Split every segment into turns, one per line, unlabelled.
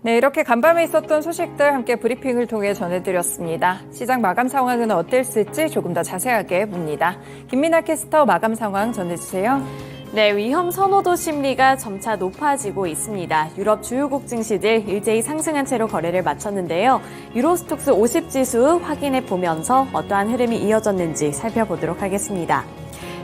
네, 이렇게 간밤에 있었던 소식들 함께 브리핑을 통해 전해드렸습니다. 시장 마감 상황은 어땠을지 조금 더 자세하게 봅니다. 김민아 캐스터 마감 상황 전해주세요.
네, 위험 선호도 심리가 점차 높아지고 있습니다. 유럽 주요국 증시들 일제히 상승한 채로 거래를 마쳤는데요. 유로스톡스 50 지수 확인해 보면서 어떠한 흐름이 이어졌는지 살펴보도록 하겠습니다.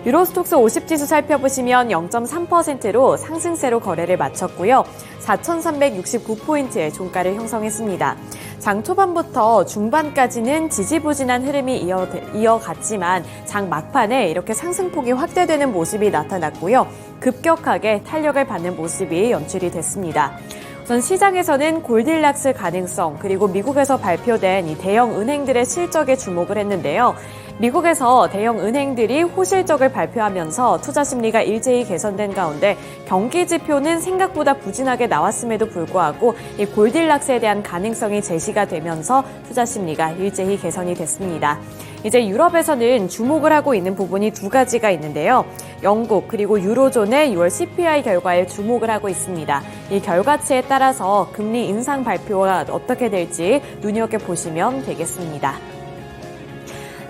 유로스톡스 50 지수 살펴보시면 0.3%로 상승세로 거래를 마쳤고요. 4,369포인트의 종가를 형성했습니다. 장 초반부터 중반까지는 지지부진한 흐름이 이어갔지만 장 막판에 이렇게 상승폭이 확대되는 모습이 나타났고요. 급격하게 탄력을 받는 모습이 연출이 됐습니다. 우선 시장에서는 골딜락스 가능성 그리고 미국에서 발표된 이 대형 은행들의 실적에 주목을 했는데요. 미국에서 대형 은행들이 호실적을 발표하면서 투자 심리가 일제히 개선된 가운데 경기 지표는 생각보다 부진하게 나왔음에도 불구하고 이 골딜락스에 대한 가능성이 제시가 되면서 투자 심리가 일제히 개선이 됐습니다. 이제 유럽에서는 주목을 하고 있는 부분이 두 가지가 있는데요. 영국 그리고 유로존의 6월 CPI 결과에 주목을 하고 있습니다. 이 결과치에 따라서 금리 인상 발표가 어떻게 될지 눈여겨보시면 되겠습니다.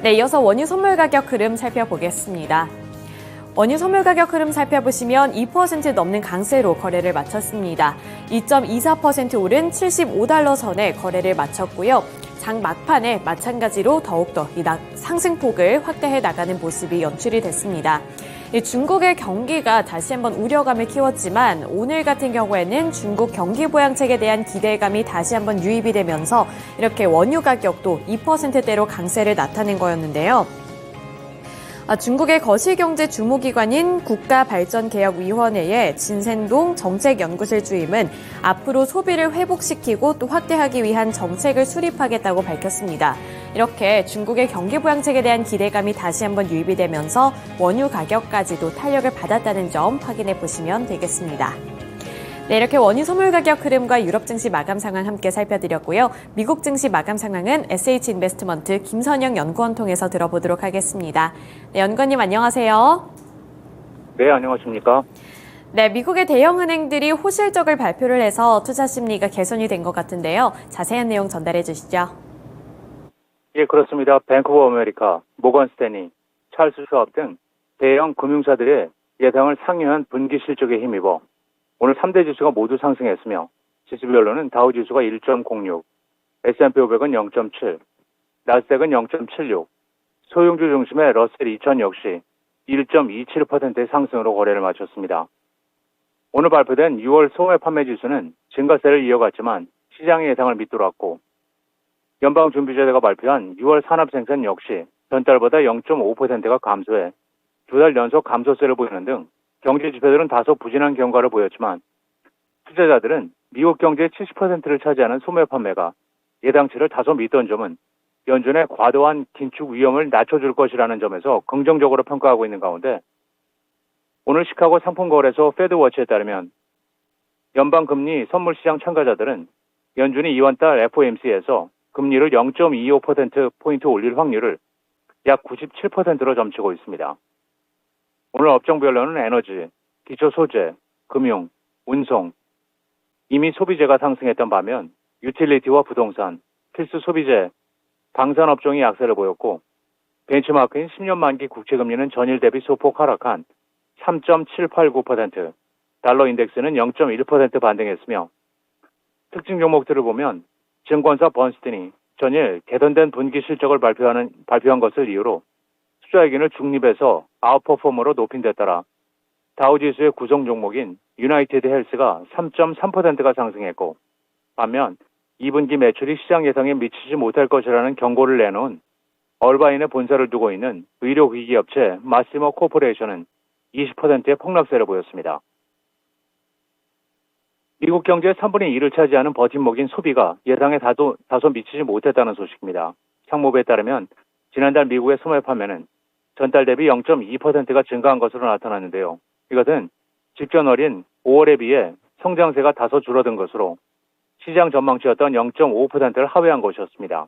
네, 이어서 원유 선물 가격 흐름 살펴보겠습니다. 원유 선물 가격 흐름 살펴보시면 2% 넘는 강세로 거래를 마쳤습니다. 2.24% 오른 75달러 선에 거래를 마쳤고요. 장 막판에 마찬가지로 더욱더 이 상승폭을 확대해 나가는 모습이 연출이 됐습니다. 중국의 경기가 다시 한번 우려감을 키웠지만 오늘 같은 경우에는 중국 경기 부양책에 대한 기대감이 다시 한번 유입이 되면서 이렇게 원유 가격도 2%대로 강세를 나타낸 거였는데요. 중국의 거시경제 주무기관인 국가발전개혁위원회의 진센동 정책연구실 주임은 앞으로 소비를 회복시키고 또 확대하기 위한 정책을 수립하겠다고 밝혔습니다. 이렇게 중국의 경기 부양책에 대한 기대감이 다시 한번 유입이 되면서 원유 가격까지도 탄력을 받았다는 점 확인해 보시면 되겠습니다. 네, 이렇게 원유 선물 가격 흐름과 유럽 증시 마감 상황 함께 살펴드렸고요. 미국 증시 마감 상황은 SH인베스트먼트 김선영 연구원 통해서 들어보도록 하겠습니다. 네, 연구원님 안녕하세요.
네, 안녕하십니까.
네, 미국의 대형 은행들이 호실적을 발표를 해서 투자 심리가 개선이 된 것 같은데요. 자세한 내용 전달해 주시죠.
예, 그렇습니다. 뱅크 오브 아메리카, 모건 스탠리, 찰스 슈왑 등 대형 금융사들의 예상을 상회한 분기 실적에 힘입어 오늘 3대 지수가 모두 상승했으며 지수별로는 다우 지수가 1.06, S&P 500은 0.7, 나스닥은 0.76, 소형주 중심의 러셀 2000 역시 1.27%의 상승으로 거래를 마쳤습니다. 오늘 발표된 6월 소매 판매 지수는 증가세를 이어갔지만 시장의 예상을 밑돌았고 연방준비제도가 발표한 6월 산업생산 역시 전달보다 0.5%가 감소해 두 달 연속 감소세를 보이는 등 경제 지표들은 다소 부진한 경과를 보였지만 투자자들은 미국 경제의 70%를 차지하는 소매 판매가 예상치를 다소 밑던 점은 연준의 과도한 긴축 위험을 낮춰줄 것이라는 점에서 긍정적으로 평가하고 있는 가운데 오늘 시카고 상품거래소 페드워치에 따르면 연방금리 선물시장 참가자들은 연준이 이번 달 FOMC에서 금리를 0.25%포인트 올릴 확률을 약 97%로 점치고 있습니다. 오늘 업종별로는 에너지, 기초소재, 금융, 운송, 이미 소비재가 상승했던 반면 유틸리티와 부동산, 필수 소비재, 방산업종이 약세를 보였고 벤치마크인 10년 만기 국채금리는 전일 대비 소폭 하락한 3.789%, 달러 인덱스는 0.1% 반등했으며 특징 종목들을 보면 증권사 번스틴이 전일 개선된 분기 실적을 발표한 것을 이유로 투자의견을 중립에서 아웃퍼폼으로 높인 데 따라 다우지수의 구성 종목인 유나이티드 헬스가 3.3%가 상승했고 반면 2분기 매출이 시장 예상에 미치지 못할 것이라는 경고를 내놓은 얼바인의 본사를 두고 있는 의료기기 업체 마시모 코퍼레이션은 20%의 폭락세를 보였습니다. 미국 경제의 3분의 2를 차지하는 버팀목인 소비가 예상에 다소 미치지 못했다는 소식입니다. 상무부에 따르면 지난달 미국의 소매 판매는 전달 대비 0.2%가 증가한 것으로 나타났는데요. 이것은 직전월인 5월에 비해 성장세가 다소 줄어든 것으로 시장 전망치였던 0.5%를 하회한 것이었습니다.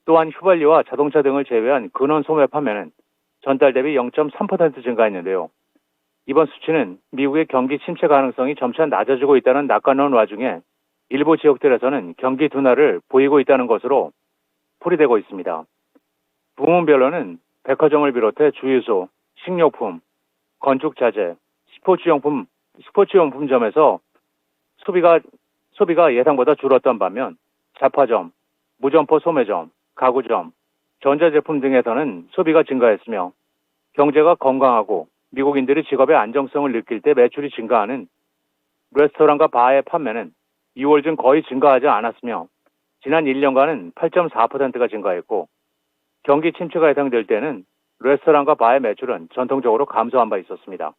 또한 휘발유와 자동차 등을 제외한 근원 소매 판매는 전달 대비 0.3% 증가했는데요. 이번 수치는 미국의 경기 침체 가능성이 점차 낮아지고 있다는 낙관론 와중에 일부 지역들에서는 경기 둔화를 보이고 있다는 것으로 풀이되고 있습니다. 부문별로는 백화점을 비롯해 주유소, 식료품, 건축자재, 스포츠용품점에서 소비가 예상보다 줄었던 반면 잡화점, 무점포 소매점, 가구점, 전자제품 등에서는 소비가 증가했으며 경제가 건강하고 미국인들이 직업의 안정성을 느낄 때 매출이 증가하는 레스토랑과 바의 판매는 2월 중 거의 증가하지 않았으며 지난 1년간은 8.4%가 증가했고 경기 침체가 예상될 때는 레스토랑과 바의 매출은 전통적으로 감소한 바 있었습니다.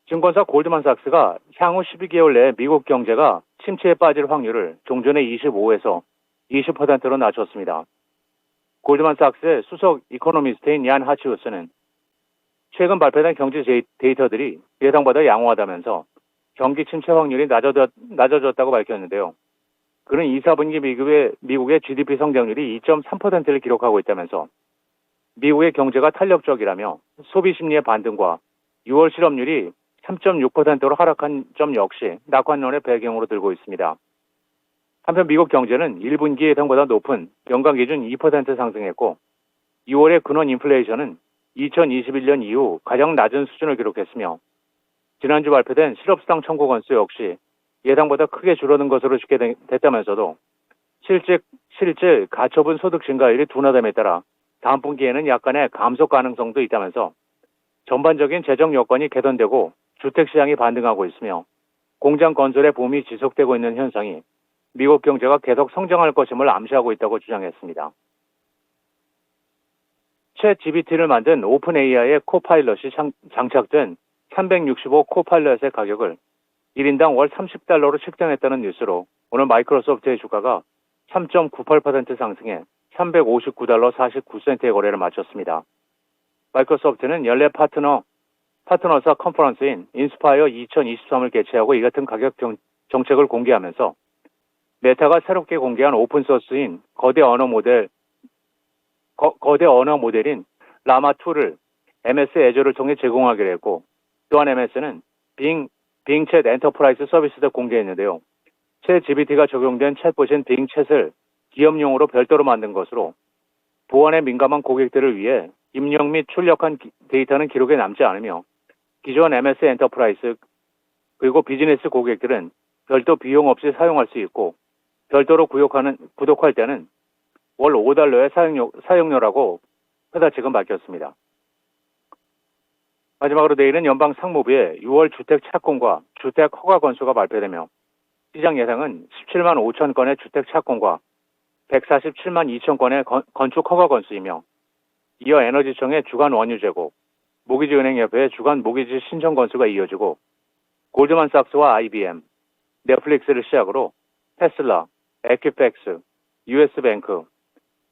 증권사 골드만삭스가 향후 12개월 내에 미국 경제가 침체에 빠질 확률을 종전의 25에서 20%로 낮췄습니다. 골드만삭스의 수석 이코노미스트인 얀 하치우스는 최근 발표된 경제 데이터들이 예상보다 양호하다면서 경기 침체 확률이 낮아졌다고 밝혔는데요. 그는 2, 4분기 미국의 GDP 성장률이 2.3%를 기록하고 있다면서 미국의 경제가 탄력적이라며 소비 심리의 반등과 6월 실업률이 3.6%로 하락한 점 역시 낙관론의 배경으로 들고 있습니다. 한편 미국 경제는 1분기 예상보다 높은 연간 기준 2% 상승했고 6월의 근원 인플레이션은 2021년 이후 가장 낮은 수준을 기록했으며 지난주 발표된 실업수당 청구 건수 역시 예상보다 크게 줄어든 것으로 집계됐다면서도 실질 가처분 소득 증가율이 둔화됨에 따라 다음 분기에는 약간의 감소 가능성도 있다면서 전반적인 재정 여건이 개선되고 주택시장이 반등하고 있으며 공장 건설의 붐이 지속되고 있는 현상이 미국 경제가 계속 성장할 것임을 암시하고 있다고 주장했습니다. 챗 GPT를 만든 오픈 AI의 코파일럿이 장착된 365 코파일럿의 가격을 1인당 월 $30로 책정했다는 뉴스로 오늘 마이크로소프트의 주가가 3.98% 상승해 $359 49센트의 거래를 마쳤습니다. 마이크로소프트는 연례 파트너사 컨퍼런스인 인스파이어 2023을 개최하고 이 같은 가격 정책을 공개하면서 메타가 새롭게 공개한 오픈소스인 거대 언어 모델인 라마2를 MS 애저를 통해 제공하기로 했고 또한 MS는 빙 챗 엔터프라이즈 서비스도 공개했는데요. 챗 GPT가 적용된 챗봇인 빙 챗을 기업용으로 별도로 만든 것으로 보안에 민감한 고객들을 위해 입력 및 출력한 데이터는 기록에 남지 않으며 기존 MS 엔터프라이즈 그리고 비즈니스 고객들은 별도 비용 없이 사용할 수 있고 별도로 구독할 때는 월 $5의 사용료라고 회사 측은 밝혔습니다. 마지막으로 내일은 연방 상무부의 6월 주택 착공과 주택 허가 건수가 발표되며 시장 예상은 17만 5천 건의 주택 착공과 147만 2천 건의 건축 허가 건수이며 이어 에너지청의 주간 원유 재고, 모기지은행협회의 주간 모기지 신청 건수가 이어지고 골드만삭스와 IBM, 넷플릭스를 시작으로 테슬라, 에퀴팩스, US뱅크,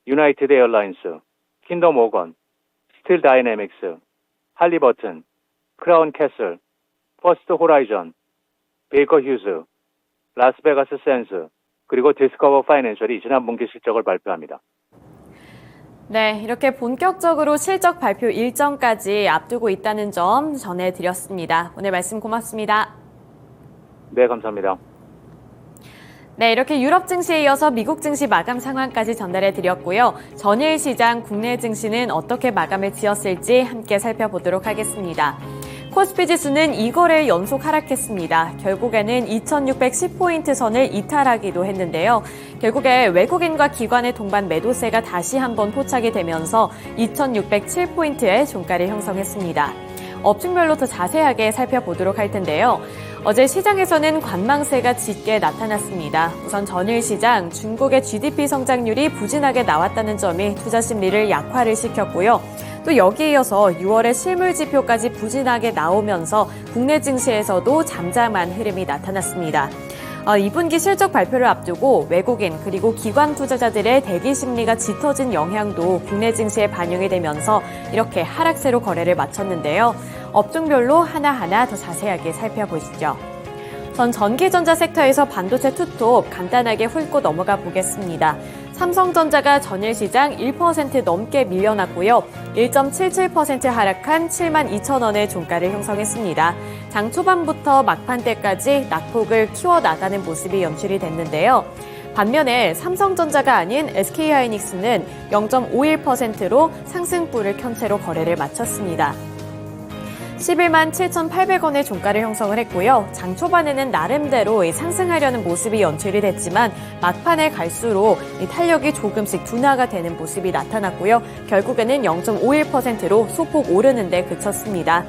유나이티드 에어라인스, 킨덤 오건, 스틸 다이내믹스, 할리버튼, 크라운 캐슬, 퍼스트 호라이전, 베이커 휴즈, 라스베가스 샌즈, 그리고 디스커버 파이낸셜이 지난 분기 실적을 발표합니다.
네, 이렇게 본격적으로 실적 발표 일정까지 앞두고 있다는 점 전해드렸습니다. 오늘 말씀 고맙습니다.
네, 감사합니다.
네, 이렇게 유럽 증시에 이어서 미국 증시 마감 상황까지 전달해 드렸고요. 전일 시장 국내 증시는 어떻게 마감을 지었을지 함께 살펴보도록 하겠습니다. 코스피 지수는 2거래일 연속 하락했습니다. 결국에는 2610포인트 선을 이탈하기도 했는데요. 결국에 외국인과 기관의 동반 매도세가 다시 한번 포착이 되면서 2607포인트의 종가를 형성했습니다. 업종별로 더 자세하게 살펴보도록 할 텐데요. 어제 시장에서는 관망세가 짙게 나타났습니다. 우선 전일 시장 중국의 GDP 성장률이 부진하게 나왔다는 점이 투자 심리를 약화를 시켰고요. 또 여기에 이어서 6월의 실물 지표까지 부진하게 나오면서 국내 증시에서도 잠잠한 흐름이 나타났습니다. 2분기 실적 발표를 앞두고 외국인 그리고 기관 투자자들의 대기 심리가 짙어진 영향도 국내 증시에 반영이 되면서 이렇게 하락세로 거래를 마쳤는데요. 업종별로 하나하나 더 자세하게 살펴보시죠. 전 전기전자 섹터에서 반도체 투톱 간단하게 훑고 넘어가 보겠습니다. 삼성전자가 전일 시장 1% 넘게 밀려났고요. 1.77% 하락한 72,000원의 종가를 형성했습니다. 장 초반부터 막판 때까지 낙폭을 키워나가는 모습이 연출이 됐는데요. 반면에 삼성전자가 아닌 SK하이닉스는 0.51%로 상승불을 켠 채로 거래를 마쳤습니다. 11만 7,800원의 종가를 형성을 했고요. 장 초반에는 나름대로 상승하려는 모습이 연출이 됐지만 막판에 갈수록 탄력이 조금씩 둔화가 되는 모습이 나타났고요. 결국에는 0.51%로 소폭 오르는 데 그쳤습니다.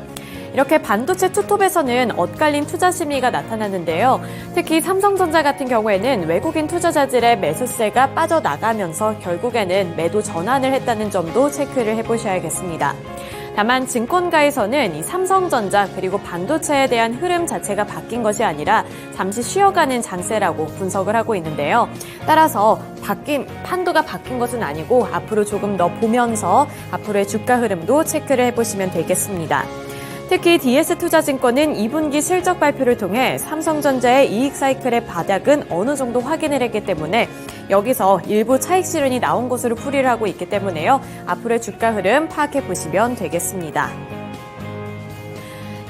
이렇게 반도체 투톱에서는 엇갈린 투자 심리가 나타났는데요. 특히 삼성전자 같은 경우에는 외국인 투자자들의 매수세가 빠져나가면서 결국에는 매도 전환을 했다는 점도 체크를 해보셔야겠습니다. 다만 증권가에서는 이 삼성전자 그리고 반도체에 대한 흐름 자체가 바뀐 것이 아니라 잠시 쉬어가는 장세라고 분석을 하고 있는데요. 따라서 판도가 바뀐 것은 아니고 앞으로 조금 더 보면서 앞으로의 주가 흐름도 체크를 해보시면 되겠습니다. 특히 DS투자증권은 2분기 실적 발표를 통해 삼성전자의 이익 사이클의 바닥은 어느 정도 확인을 했기 때문에 여기서 일부 차익 실현이 나온 것으로 풀이를 하고 있기 때문에요. 앞으로의 주가 흐름 파악해 보시면 되겠습니다.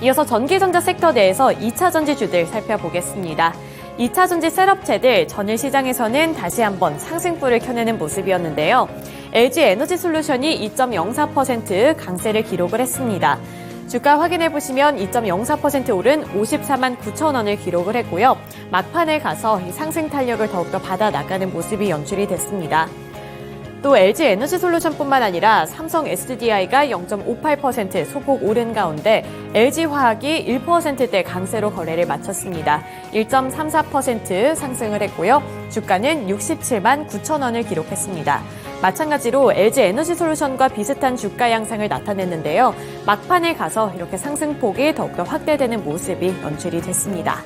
이어서 전기전자 섹터 내에서 2차 전지주들 살펴보겠습니다. 2차 전지 셋업체들 전일 시장에서는 다시 한번 상승불을 켜내는 모습이었는데요. LG에너지솔루션이 2.04% 강세를 기록을 했습니다. 주가 확인해보시면 2.04% 오른 54만 9천 원을 기록을 했고요. 막판에 가서 이 상승 탄력을 더욱더 받아나가는 모습이 연출이 됐습니다. 또 LG에너지솔루션뿐만 아니라 삼성 SDI가 0.58% 소폭 오른 가운데 LG화학이 1%대 강세로 거래를 마쳤습니다. 1.34% 상승을 했고요. 주가는 67만 9천 원을 기록했습니다. 마찬가지로 LG에너지솔루션과 비슷한 주가 양상을 나타냈는데요. 막판에 가서 이렇게 상승폭이 더욱더 확대되는 모습이 연출이 됐습니다.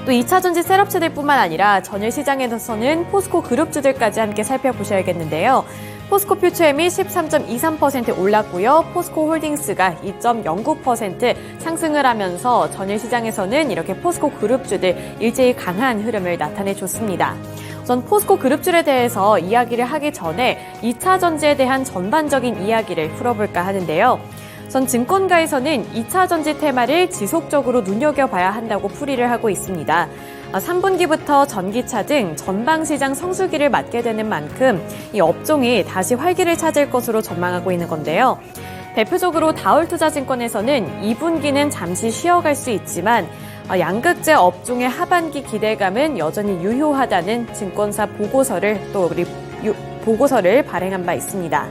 또 2차 전지 셋업체들뿐만 아니라 전일 시장에서는 포스코 그룹주들까지 함께 살펴보셔야겠는데요. 포스코 퓨처엠이 13.23% 올랐고요. 포스코 홀딩스가 2.09% 상승을 하면서 전일 시장에서는 이렇게 포스코 그룹주들 일제히 강한 흐름을 나타내줬습니다. 우선 포스코 그룹주에 대해서 이야기를 하기 전에 2차 전지에 대한 전반적인 이야기를 풀어볼까 하는데요. 우선 증권가에서는 2차 전지 테마를 지속적으로 눈여겨봐야 한다고 풀이를 하고 있습니다. 3분기부터 전기차 등 전방시장 성수기를 맞게 되는 만큼 이 업종이 다시 활기를 찾을 것으로 전망하고 있는 건데요. 대표적으로 다올투자증권에서는 2분기는 잠시 쉬어갈 수 있지만 양극재 업종의 하반기 기대감은 여전히 유효하다는 증권사 보고서를 발행한 바 있습니다.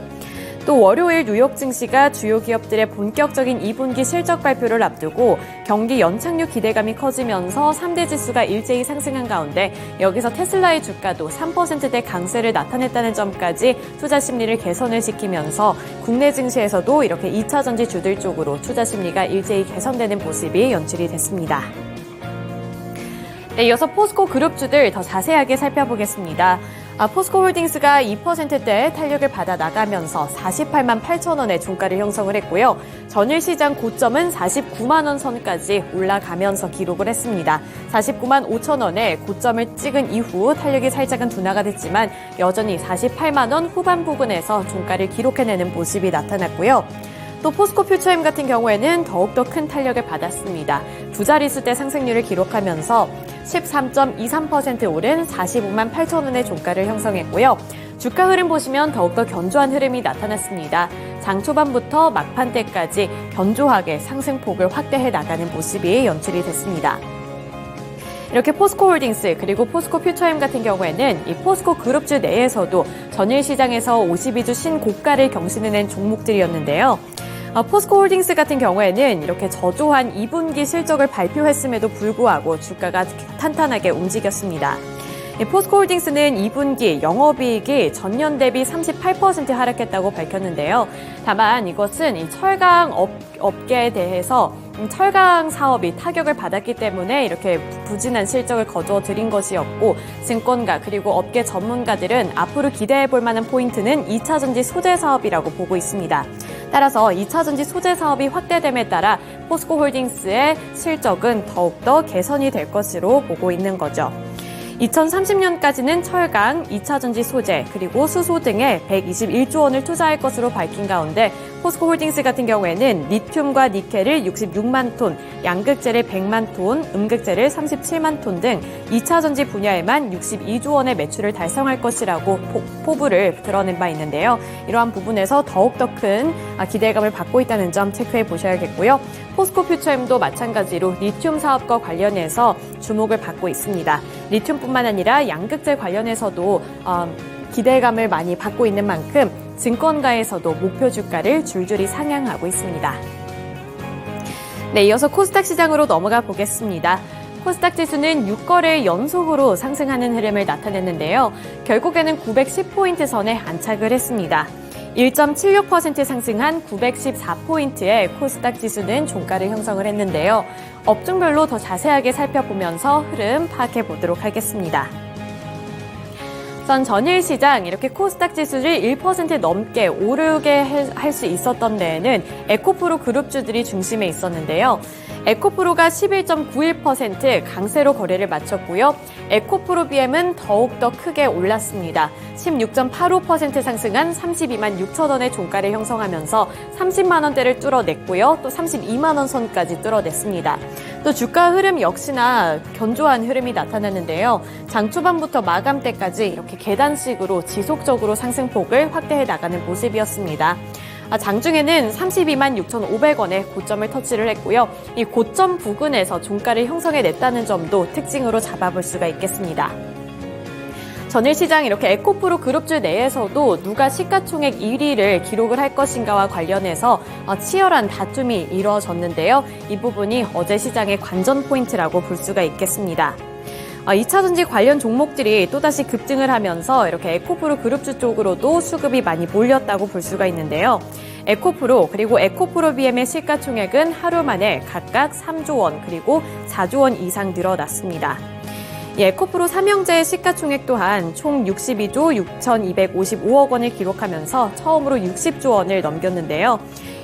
또 월요일 뉴욕 증시가 주요 기업들의 본격적인 2분기 실적 발표를 앞두고 경기 연착륙 기대감이 커지면서 3대 지수가 일제히 상승한 가운데 여기서 테슬라의 주가도 3%대 강세를 나타냈다는 점까지 투자 심리를 개선을 시키면서 국내 증시에서도 이렇게 2차 전지 주들 쪽으로 투자 심리가 일제히 개선되는 모습이 연출이 됐습니다. 네, 이어서 포스코 그룹주들 더 자세하게 살펴보겠습니다. 포스코 홀딩스가 2%대 탄력을 받아 나가면서 48만 8천 원의 종가를 형성을 했고요. 전일 시장 고점은 49만 원 선까지 올라가면서 기록을 했습니다. 49만 5천 원에 고점을 찍은 이후 탄력이 살짝은 둔화가 됐지만 여전히 48만 원 후반 부근에서 종가를 기록해내는 모습이 나타났고요. 또 포스코 퓨처엠 같은 경우에는 더욱더 큰 탄력을 받았습니다. 두 자릿수대 상승률을 기록하면서 13.23% 오른 45만 8천 원의 종가를 형성했고요. 주가 흐름 보시면 더욱더 견조한 흐름이 나타났습니다. 장 초반부터 막판 때까지 견조하게 상승폭을 확대해 나가는 모습이 연출이 됐습니다. 이렇게 포스코 홀딩스 그리고 포스코 퓨처엠 같은 경우에는 이 포스코 그룹주 내에서도 전일 시장에서 52주 신고가를 경신해낸 종목들이었는데요. 포스코 홀딩스 같은 경우에는 이렇게 저조한 2분기 실적을 발표했음에도 불구하고 주가가 탄탄하게 움직였습니다. 포스코 홀딩스는 2분기 영업이익이 전년 대비 38% 하락했다고 밝혔는데요. 다만 이것은 이 철강 업계에 대해서 철강 사업이 타격을 받았기 때문에 이렇게 부진한 실적을 거둬들인 것이었고 증권가 그리고 업계 전문가들은 앞으로 기대해 볼 만한 포인트는 2차 전지 소재 사업이라고 보고 있습니다. 따라서 2차 전지 소재 사업이 확대됨에 따라 포스코 홀딩스의 실적은 더욱더 개선이 될 것으로 보고 있는 거죠. 2030년까지는 철강, 2차전지 소재, 그리고 수소 등에 121조 원을 투자할 것으로 밝힌 가운데 포스코홀딩스 같은 경우에는 리튬과 니켈을 66만 톤, 양극재를 100만 톤, 음극재를 37만 톤 등 2차전지 분야에만 62조 원의 매출을 달성할 것이라고 포부를 드러낸 바 있는데요. 이러한 부분에서 더욱더 큰 기대감을 받고 있다는 점 체크해 보셔야겠고요. 포스코 퓨처엠도 마찬가지로 리튬 사업과 관련해서 주목을 받고 있습니다. 리튬뿐만 아니라 양극재 관련해서도 기대감을 많이 받고 있는 만큼 증권가에서도 목표 주가를 줄줄이 상향하고 있습니다. 네, 이어서 코스닥 시장으로 넘어가 보겠습니다. 코스닥 지수는 6거래일 연속으로 상승하는 흐름을 나타냈는데요. 결국에는 910포인트 선에 안착을 했습니다. 1.76% 상승한 914포인트의 코스닥 지수는 종가를 형성을 했는데요. 업종별로 더 자세하게 살펴보면서 흐름 파악해 보도록 하겠습니다. 우선 전일 시장 이렇게 코스닥 지수를 1% 넘게 오르게 할 수 있었던 데에는 에코프로 그룹주들이 중심에 있었는데요. 에코프로가 11.91% 강세로 거래를 마쳤고요. 에코프로 BM은 더욱더 크게 올랐습니다. 16.85% 상승한 32만 6천 원의 종가를 형성하면서 30만 원대를 뚫어냈고요. 또 32만 원 선까지 뚫어냈습니다. 또 주가 흐름 역시나 견조한 흐름이 나타났는데요. 장 초반부터 마감 때까지 이렇게 계단식으로 지속적으로 상승폭을 확대해 나가는 모습이었습니다. 장중에는 32만 6,500원의 고점을 터치를 했고요. 이 고점 부근에서 종가를 형성해냈다는 점도 특징으로 잡아볼 수가 있겠습니다. 전일 시장 이렇게 에코프로 그룹주 내에서도 누가 시가총액 1위를 기록을 할 것인가와 관련해서 치열한 다툼이 이루어졌는데요. 이 부분이 어제 시장의 관전 포인트라고 볼 수가 있겠습니다. 2차전지 관련 종목들이 또다시 급등을 하면서 이렇게 에코프로 그룹주 쪽으로도 수급이 많이 몰렸다고 볼 수가 있는데요. 에코프로 그리고 에코프로 BM의 시가총액은 하루 만에 각각 3조 원 그리고 4조 원 이상 늘어났습니다. 에코프로 삼형제의 시가총액 또한 총 62조 6,255억 원을 기록하면서 처음으로 60조 원을 넘겼는데요.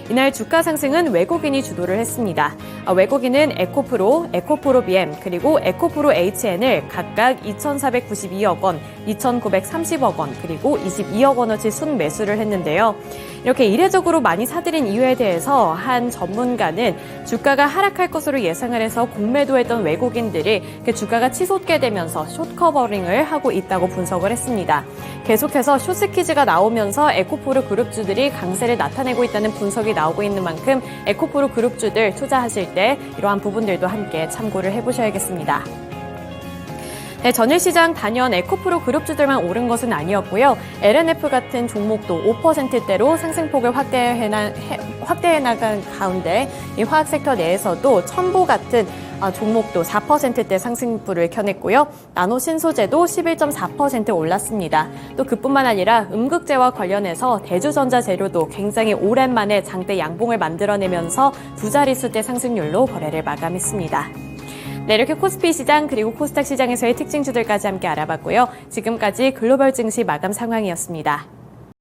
이날 주가 상승은 외국인이 주도를 했습니다. 외국인은 에코프로, 에코프로 BM, 그리고 에코프로 HN을 각각 2,492억 원, 2,930억 원, 그리고 22억 원어치 순매수를 했는데요. 이렇게 이례적으로 많이 사들인 이유에 대해서 한 전문가는 주가가 하락할 것으로 예상을 해서 공매도했던 외국인들이 주가가 치솟게 되면서 숏커버링을 하고 있다고 분석을 했습니다. 계속해서 숏스퀴즈가 나오면서 에코프로 그룹주들이 강세를 나타내고 있다는 분석이 나오고 있는 만큼 에코프로 그룹주들 투자하실 때 이러한 부분들도 함께 참고를 해보셔야겠습니다. 네, 전일 시장 단연 에코프로 그룹주들만 오른 것은 아니었고요. LNF 같은 종목도 5%대로 상승폭을 확대해 나간 가운데 이 화학 섹터 내에서도 첨보 같은 종목도 4%대 상승폭을 켜냈고요. 나노 신소재도 11.4% 올랐습니다. 또 그뿐만 아니라 음극재와 관련해서 대주전자 재료도 굉장히 오랜만에 장대 양봉을 만들어내면서 두 자릿수대 상승률로 거래를 마감했습니다. 네, 이렇게 코스피 시장 그리고 코스닥 시장에서의 특징주들까지 함께 알아봤고요. 지금까지 글로벌 증시 마감 상황이었습니다.